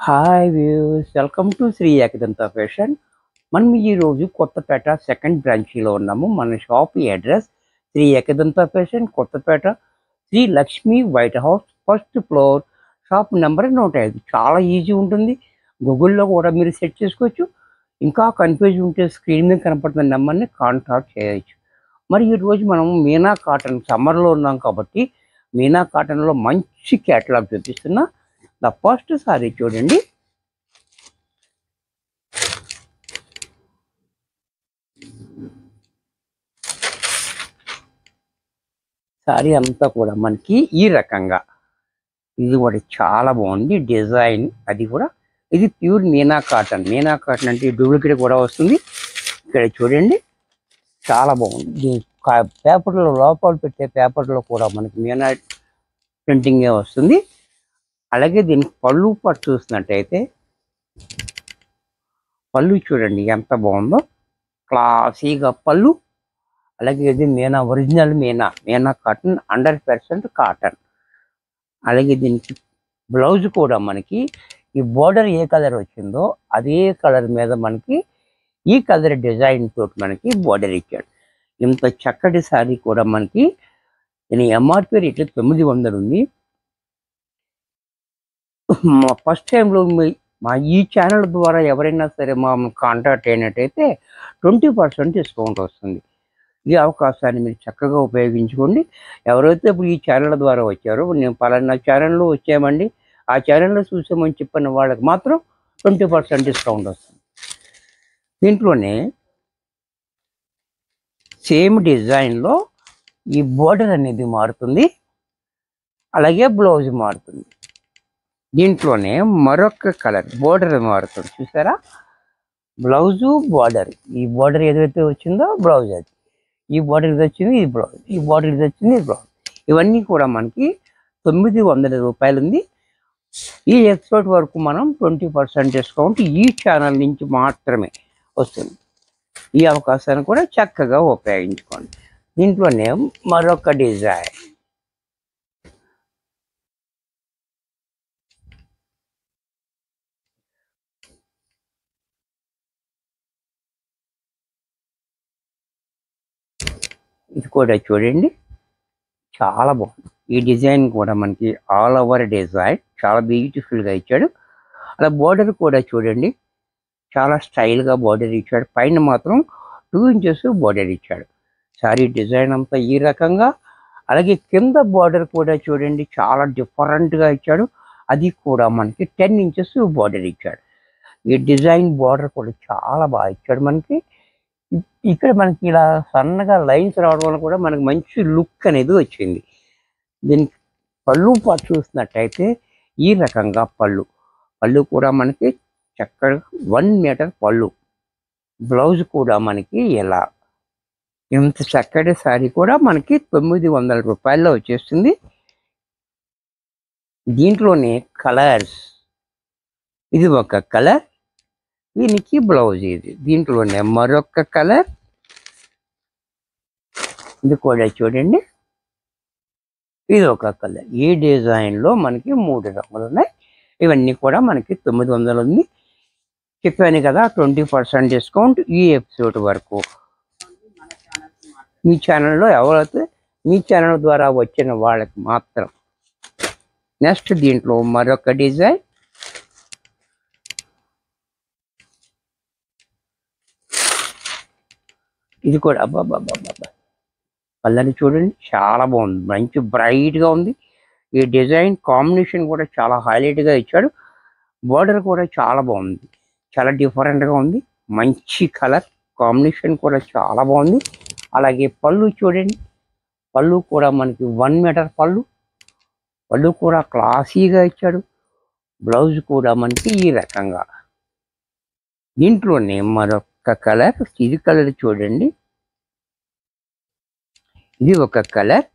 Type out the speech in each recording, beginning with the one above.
Hi views, welcome to Shri Ekadanta Fashion. మనం ఈరోజు Kothapet second బ్రాంచీలో ఉన్నాము. మన shop address Shri Ekadanta Fashion, Kothapet, Shri Lakshmi White House, first floor, shop number 105. చాలా ఈజీ ఉంటుంది. గూగుల్లో కూడా మీరు సెట్ చేసుకోవచ్చు. ఇంకా కన్ఫ్యూజ్ ఉంటే స్క్రీన్ మీద కనపడుతున్న నెంబర్ని కాంటాక్ట్ చేయొచ్చు. మరి ఈరోజు మనం మీనా కాటన్ సమ్మర్లో ఉన్నాం కాబట్టి మీనా కాటన్లో మంచి క్యాటలాగ్ చూపిస్తున్నా. ద ఫస్ట్ సారీ చూడండి. సారీ అంతా కూడా మనకి ఈ రకంగా, ఇది కూడా చాలా బాగుంది డిజైన్. అది కూడా ఇది pure Meena cotton. Meena cotton అంటే డూప్లికేట్ కూడా వస్తుంది. ఇక్కడ చూడండి, చాలా బాగుంది. పేపర్లో లోపల పెట్టే పేపర్లో కూడా మనకి మీనా ప్రింటింగే వస్తుంది. అలాగే దీనికి పళ్ళు పట్టు చూసినట్టయితే పళ్ళు చూడండి ఎంత బాగుందో, క్లాసీగా పళ్ళు. అలాగే ఇది Meena original Meena cotton, 100% cotton. అలాగే దీనికి బ్లౌజ్ కూడా మనకి ఈ బోర్డర్ ఏ కలర్ వచ్చిందో అదే కలర్ మీద మనకి ఈ కలర్ డిజైన్ తోటి మనకి బోర్డర్ ఇచ్చాడు. ఇంత చక్కటి శారీ కూడా మనకి దీని ఎంఆర్పి రేట్ 900 ఉంది. ఫస్ట్ టైంలో మా ఈ ఛానల్ ద్వారా ఎవరైనా సరే మా కాంటాక్ట్ అయినట్టయితే 20% డిస్కౌంట్ వస్తుంది. ఈ అవకాశాన్ని మీరు చక్కగా ఉపయోగించుకోండి. ఎవరైతే ఇప్పుడు ఈ ఛానల్ ద్వారా వచ్చారో, నేను పలానా ఛానల్లో వచ్చామండి, ఆ ఛానల్లో చూసామని చెప్పిన వాళ్ళకి మాత్రం 20% డిస్కౌంట్ వస్తుంది. దీంట్లోనే సేమ్ డిజైన్లో ఈ బోర్డర్ అనేది మారుతుంది, అలాగే బ్లౌజ్ మారుతుంది. దీంట్లోనే మరొక కలర్ బోర్డర్ మారుతుంది, చూసారా? బ్లౌజు బార్డర్, ఈ బోర్డర్ ఏదైతే వచ్చిందో బ్లౌజ్ అది, ఈ బార్డర్ ఇది వచ్చింది, ఇది బ్లౌజ్, ఈ బార్డర్ ఇది వచ్చింది, ఇది బ్లౌజ్. ఇవన్నీ కూడా మనకి 900 రూపాయలు ఉంది. ఈ ఎక్స్పోర్ట్ వరకు మనం 20% డిస్కౌంట్ ఈ ఛానల్ నుంచి మాత్రమే వస్తుంది. ఈ అవకాశాన్ని కూడా చక్కగా ఉపయోగించుకోండి. దీంట్లోనే మరొక డిజైన్, ఇది కూడా చూడండి, చాలా బాగుంది. ఈ డిజైన్ కూడా మనకి ఆల్ ఓవర్ డిజైన్ చాలా బ్యూటిఫుల్గా ఇచ్చాడు. అలా బోర్డర్ కూడా చూడండి, చాలా స్టైల్గా బోర్డర్ ఇచ్చాడు. పైన మాత్రం 2 ఇంచెస్ బోర్డర్ ఇచ్చాడు. సారీ డిజైన్ అంతా ఈ రకంగా. అలాగే కింద బోర్డర్ కూడా చూడండి, చాలా డిఫరెంట్గా ఇచ్చాడు. అది కూడా మనకి 10 ఇంచెస్ బోర్డర్ ఇచ్చాడు. ఈ డిజైన్ బోర్డర్ కూడా చాలా బాగా ఇచ్చాడు. మనకి ఇక్కడ మనకి ఇలా సన్నగా లైన్స్ రావడం వల్ల కూడా మనకి మంచి లుక్ అనేది వచ్చింది. దీనికి పళ్ళు పాటు చూసినట్టయితే ఈ రకంగా పళ్ళు కూడా మనకి చక్కగా 1 మీటర్ పళ్ళు. బ్లౌజ్ కూడా మనకి ఇలా, ఇంత చక్కటి శారీ కూడా మనకి 900 రూపాయల్లో వచ్చేస్తుంది. దీంట్లోనే కలర్స్, ఇది ఒక కలర్, దీనికి బ్లౌజ్ ఇది. దీంట్లోనే మరొక కలర్, ఇది కూడా చూడండి, ఇది ఒక కలర్. ఈ డిజైన్లో మనకి 3 రంగులు ఉన్నాయి. ఇవన్నీ కూడా మనకి 900 ఉంది. చెప్పాను కదా, 20% డిస్కౌంట్ ఈ ఎపిసోడ్ వరకు. మీ ఛానల్లో ఎవరైతే మీ ఛానల్ ద్వారా వచ్చిన వాళ్ళకి మాత్రం. నెక్స్ట్ దీంట్లో మరొక డిజైన్, ఇది కూడా అబ్బాబ్బా కలర్ చూడండి, చాలా బాగుంది, మంచి బ్రైట్గా ఉంది. ఈ డిజైన్ కాంబినేషన్ కూడా చాలా హైలైట్గా ఇచ్చాడు. బోర్డర్ కూడా చాలా బాగుంది, చాలా డిఫరెంట్గా ఉంది. మంచి కలర్ కాంబినేషన్ కూడా చాలా బాగుంది. అలాగే పళ్ళు చూడండి, పళ్ళు కూడా మనకి 1 మీటర్ పళ్ళు కూడా క్లాసీగా ఇచ్చాడు. బ్లౌజ్ కూడా మనకి ఈ రకంగా. దీంట్లోనే మరొక కలర్, ఇది కలర్ చూడండి, ఇది ఒక కలర్,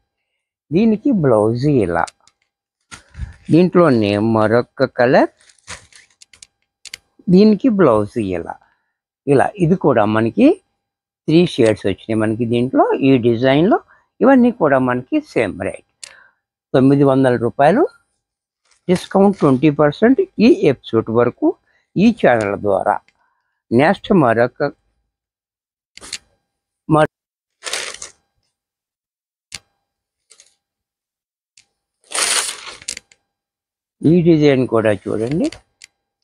దీనికి బ్లౌజ్ ఇలా. దీంట్లోనే మరొక కలర్, దీనికి బ్లౌజ్ ఇలా. ఇది కూడా మనకి 3 షేడ్స్ వచ్చినాయి మనకి దీంట్లో ఈ డిజైన్లో. ఇవన్నీ కూడా మనకి సేమ్ రేట్ 900 రూపాయలు. డిస్కౌంట్ 20% ఈ ఎపిసోడ్ వరకు ఈ ఛానల్ ద్వారా. నెక్స్ట్ ఈ డిజైన్ కూడా చూడండి,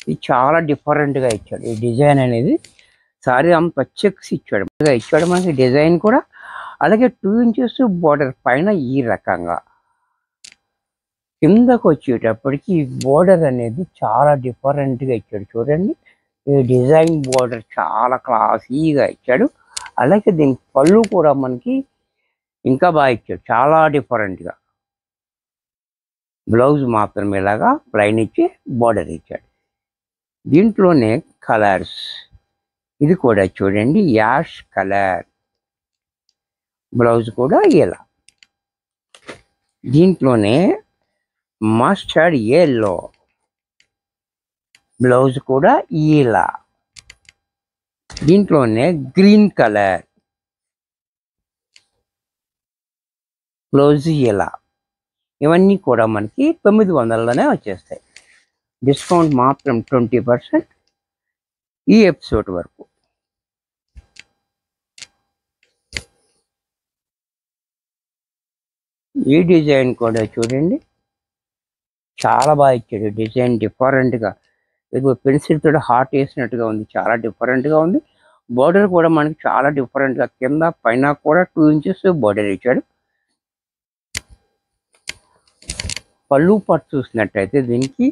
ఇది చాలా డిఫరెంట్గా ఇచ్చాడు. ఈ డిజైన్ అనేది సారీ అంత చెక్స్ ఇచ్చాడు మనకి డిజైన్ కూడా. అలాగే 2 ఇంచెస్ బోర్డర్ పైన ఈ రకంగా కిందకు వచ్చేటప్పటికి బోర్డర్ అనేది చాలా డిఫరెంట్గా ఇచ్చాడు చూడండి. ఈ డిజైన్ బోర్డర్ చాలా క్లాసీగా ఇచ్చాడు. అలాగే దీని పళ్ళు కూడా మనకి ఇంకా బాగా ఇచ్చాడు, చాలా డిఫరెంట్గా. బ్లౌజ్ మాత్రం ఇలాగా ప్లైన్ ఇచ్చి బోర్డర్ ఇచ్చాడు. దీంట్లోనే కలర్స్, ఇది కూడా చూడండి యాష్ కలర్, బ్లౌజ్ కూడా ఇలా. దీంట్లోనే మస్టర్డ్ ఎల్లో, బ్లౌజ్ కూడా ఇలా. దీంట్లోనే గ్రీన్ కలర్, బ్లౌజ్ ఇలా. ఇవన్నీ కూడా మనకి 900లోనే వచ్చేస్తాయి. డిస్కౌంట్ మాత్రం 20% ఈ ఎపిసోడ్ వరకు. ఈ డిజైన్ కూడా చూడండి, చాలా బాగా ఇచ్చాడు. డిజైన్ డిఫరెంట్గా, ఏదో పెన్సిల్ తోటి హార్ట్ వేసినట్టుగా ఉంది, చాలా డిఫరెంట్గా ఉంది. బోర్డర్ కూడా మనకి చాలా డిఫరెంట్గా కింద పైన కూడా 2 ఇంచెస్ బోర్డర్ ఇచ్చాడు. పళ్ళు పట్టు చూసినట్టయితే దీనికి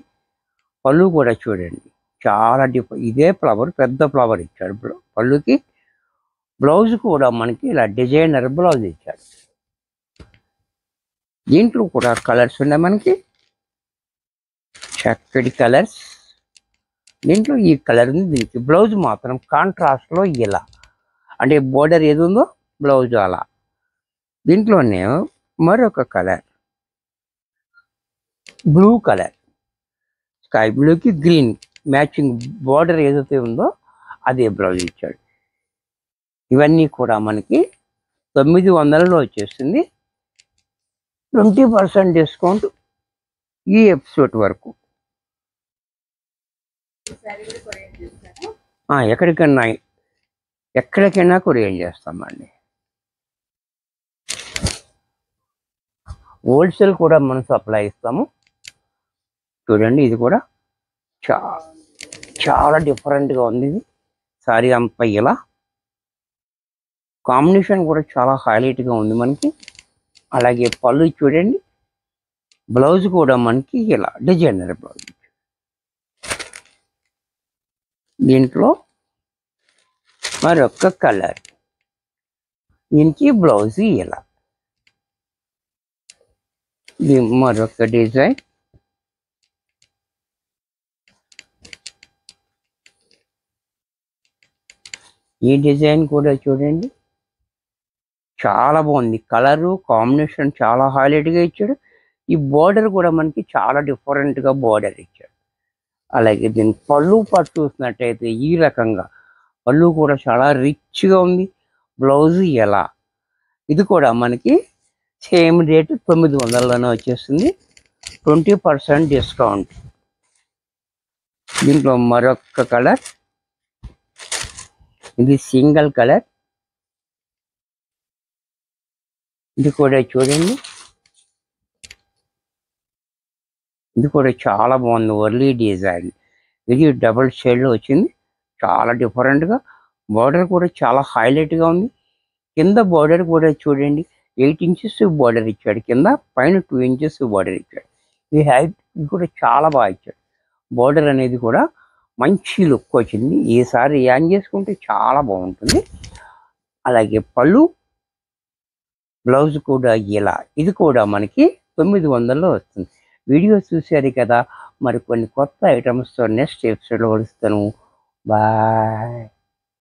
పళ్ళు కూడా చూడండి చాలా ఇదే ఫ్లవర్, పెద్ద ఫ్లవర్ ఇచ్చాడు పళ్ళుకి. బ్లౌజ్ కూడా మనకి ఇలా డిజైనర్ బ్లౌజ్ ఇచ్చాడు. దీంట్లో కూడా కలర్స్ ఉన్నాయి మనకి, చక్కటి కలర్స్. దీంట్లో ఈ కలర్ ఉంది. దీనికి బ్లౌజ్ మాత్రం కాంట్రాస్ట్లో ఇలా, అంటే బోర్డర్ ఏది ఉందో బ్లౌజ్ అలా. దీంట్లోనే మరొక కలర్ బ్లూ కలర్, స్కై బ్లూకి గ్రీన్ మ్యాచింగ్ బోర్డర్ ఏదైతే ఉందో అదే బ్లౌజ్ ఇచ్చాడు. ఇవన్నీ కూడా మనకి 900లో వచ్చేస్తుంది. 20% డిస్కౌంట్ ఈ ఎపిసోడ్ వరకు. ఎక్కడికైనా కొరియర్ చేస్తామండి. హోల్సేల్ కూడా మనం సప్లై ఇస్తాము. చూడండి ఇది కూడా చాలా డిఫరెంట్గా ఉంది. ఇది సారీ అంతా ఇలా, కాంబినేషన్ కూడా చాలా హైలైట్గా ఉంది మనకి. అలాగే పళ్ళు చూడండి, బ్లౌజ్ కూడా మనకి ఇలా డిజైనర్ బ్లౌజ్. దీంట్లో మరొక కలర్, దీనికి బ్లౌజ్ ఇలా. మరొక డిజైన్, ఈ డిజైన్ కూడా చూడండి చాలా బాగుంది. కలరు కాంబినేషన్ చాలా హైలైట్గా ఇచ్చాడు. ఈ బోర్డర్ కూడా మనకి చాలా డిఫరెంట్గా బోర్డర్ ఇచ్చాడు. అలాగే దీని పళ్ళు పట్టు చూసినట్టయితే ఈ రకంగా పళ్ళు కూడా చాలా రిచ్గా ఉంది. బ్లౌజ్ ఎలా, ఇది కూడా మనకి సేమ్ రేటు 900లోనే వచ్చేస్తుంది. 20% డిస్కౌంట్. దీంట్లో మరొక కలర్, ఇది సింగిల్ కలర్. ఇది కూడా చూడండి, ఇది కూడా చాలా బాగుంది. వర్లీ డిజైన్, ఇది డబుల్ షేడ్లో వచ్చింది, చాలా డిఫరెంట్గా. బార్డర్ కూడా చాలా హైలైట్గా ఉంది. కింద బార్డర్ కూడా చూడండి 8 ఇంచెస్ బార్డర్ ఇచ్చాడు కింద, పైన 2 ఇంచెస్ బార్డర్ ఇచ్చాడు. ఈ హైట్ ఇది కూడా చాలా బాగా ఇచ్చాడు. బార్డర్ అనేది కూడా మంచి లుక్ వచ్చింది. ఈసారి యాన్ చేసుకుంటే చాలా బాగుంటుంది. అలాగే పళ్ళు, బ్లౌజ్ కూడా ఇలా. ఇది కూడా మనకి 900లో వస్తుంది. వీడియో చూశారు కదా, మరి కొన్ని కొత్త ఐటమ్స్తో నెక్స్ట్ ఎపిసోడ్లో కలుస్తాను. బాయ్.